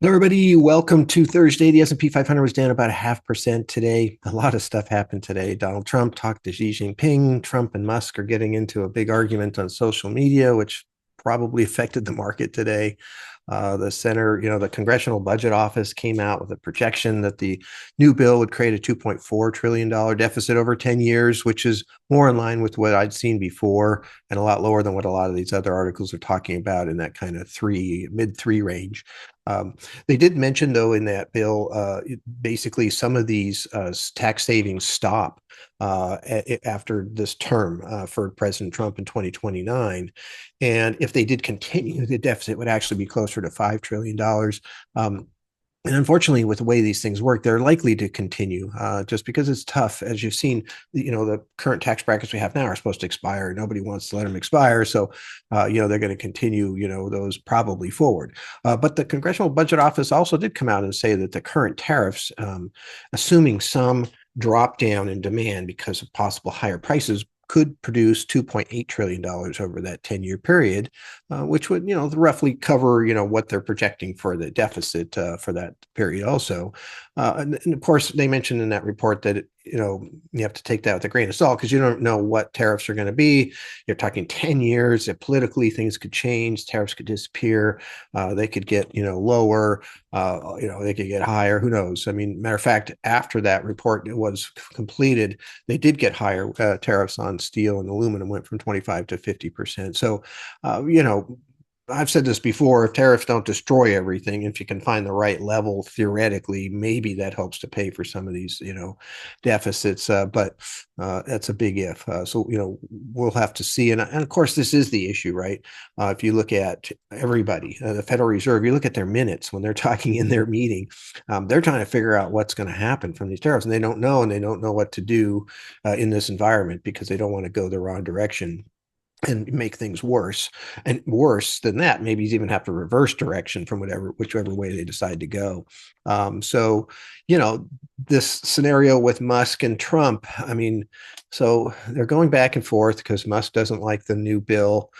Hello, everybody. Welcome to Thursday. The S&P 500 was down about 0.5% today. A lot of stuff happened today. Donald Trump talked to Xi Jinping. Trump and Musk are getting into a big argument on social media, which probably affected the market today. The center, the Congressional Budget Office came out with a projection that the new bill would create a $2.4 trillion deficit over 10 years, which is more in line with what I'd seen before and a lot lower than what a lot of these other articles are talking about in that kind of mid three range. Um, they did mention, though, in that bill, basically some of these tax savings stop after this term for President Trump in 2029. And if they did continue, the deficit would actually be closer to $5 trillion. And unfortunately, with the way these things work, they're likely to continue just because it's tough. As you've seen, the current tax brackets we have now are supposed to expire. Nobody wants to let them expire. So, they're going to continue, those probably forward. But the Congressional Budget Office also did come out and say that the current tariffs, assuming some drop down in demand because of possible higher prices, could produce $2.8 trillion over that 10-year period, which would, roughly cover, what they're projecting for the deficit for that period also. And of course, they mentioned in that report that, you have to take that with a grain of salt because you don't know what tariffs are going to be. You're talking 10 years. That politically, things could change. Tariffs could disappear. They could get, lower. They could get higher. Who knows? I mean, matter of fact, after that report was completed, they did get higher tariffs on steel and aluminum, went from 25 to 50%. So, I've said this before, if tariffs don't destroy everything, if you can find the right level, theoretically, maybe that helps to pay for some of these, deficits. But that's a big if. So, we'll have to see. And of course, this is the issue, right? If you look at everybody, the Federal Reserve, you look at their minutes when they're talking in their meeting, they're trying to figure out what's going to happen from these tariffs. And they don't know what to do in this environment because they don't want to go the wrong direction and make things worse. And worse than that, maybe even have to reverse direction from whichever way they decide to go. So, this scenario with Musk and Trump, I mean, so they're going back and forth because Musk doesn't like the new bill.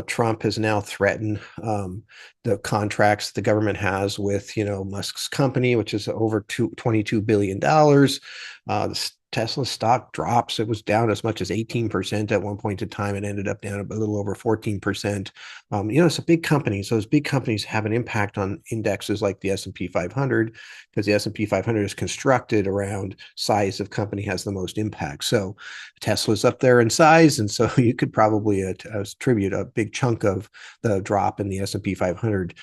Trump has now threatened the contracts the government has with, Musk's company, which is over $22 billion. The Tesla stock drops. It was down as much as 18% at one point in time. It ended up down a little over 14%. It's a big company. So those big companies have an impact on indexes like the S&P 500 because the S&P 500 is constructed around size of company has the most impact. So Tesla's up there in size. And so you could probably attribute a big chunk of the drop in the S&P 500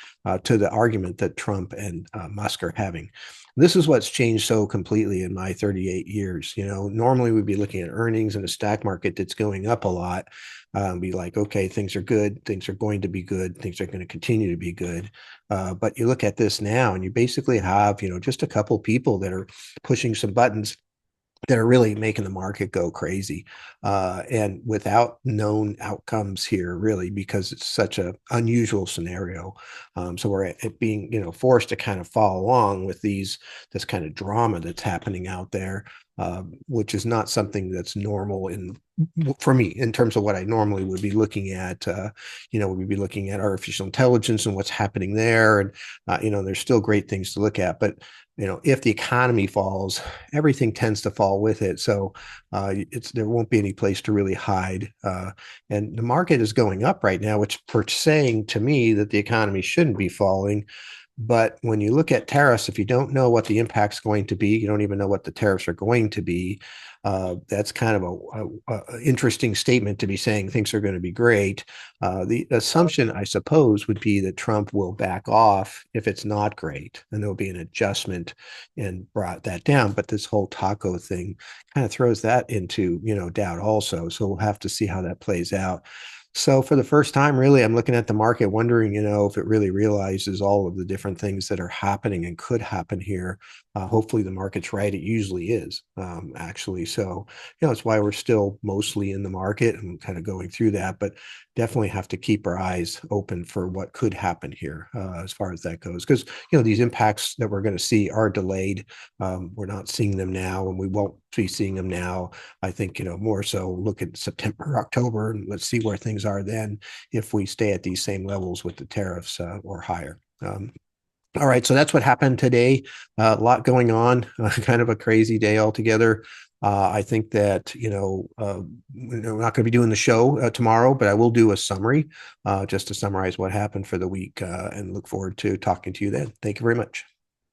to the argument that Trump and Musk are having. This is what's changed so completely in my 38 years. Normally we'd be looking at earnings in a stock market that's going up a lot. Be like, okay, things are good. Things are going to be good. Things are going to continue to be good. But you look at this now and you basically have, just a couple people that are pushing some buttons that are really making the market go crazy and without known outcomes here really because it's such a unusual scenario. So we're at being forced to kind of follow along with this kind of drama that's happening out there, which is not something that's normal for me in terms of what I normally would be looking at. We'd be looking at artificial intelligence and what's happening there, and there's still great things to look at, but if the economy falls, everything tends to fall with it. So there won't be any place to really hide. And the market is going up right now, which for saying to me that the economy shouldn't be falling. But when you look at tariffs, if you don't know what the impact's going to be, you don't even know what the tariffs are going to be. That's kind of a interesting statement to be saying things are going to be great. The assumption, I suppose, would be that Trump will back off if it's not great, and there'll be an adjustment and brought that down. But this whole taco thing kind of throws that into doubt also. So we'll have to see how that plays out. So for the first time, really, I'm looking at the market, wondering, if it really realizes all of the different things that are happening and could happen here. Hopefully the market's right. It usually is, actually. So, it's why we're still mostly in the market and kind of going through that, but definitely have to keep our eyes open for what could happen here as far as that goes. Because, these impacts that we're going to see are delayed. We're not seeing them now, and we won't be seeing them now. I think, more so look at September, October, and let's see where things are then if we stay at these same levels with the tariffs or higher. All right, so that's what happened today. A lot going on, kind of a crazy day altogether. I think that we're not going to be doing the show tomorrow, but I will do a summary just to summarize what happened for the week, and look forward to talking to you then. Thank you very much.